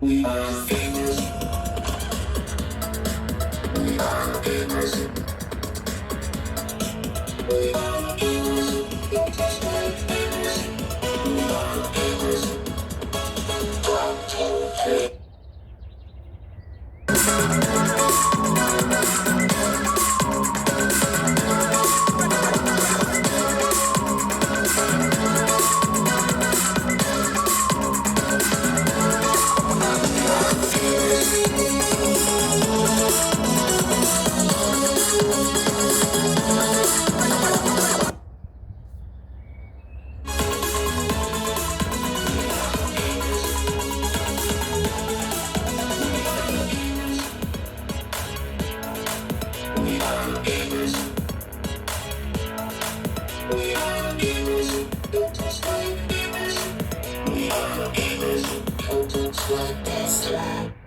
We are gamers. We are gamers. We are gamers. Don't just like gamers. We are gamers. One, two, three. We are gamers. We are gamers. Don't just like gamers. We are gamers. Don't just like gamers.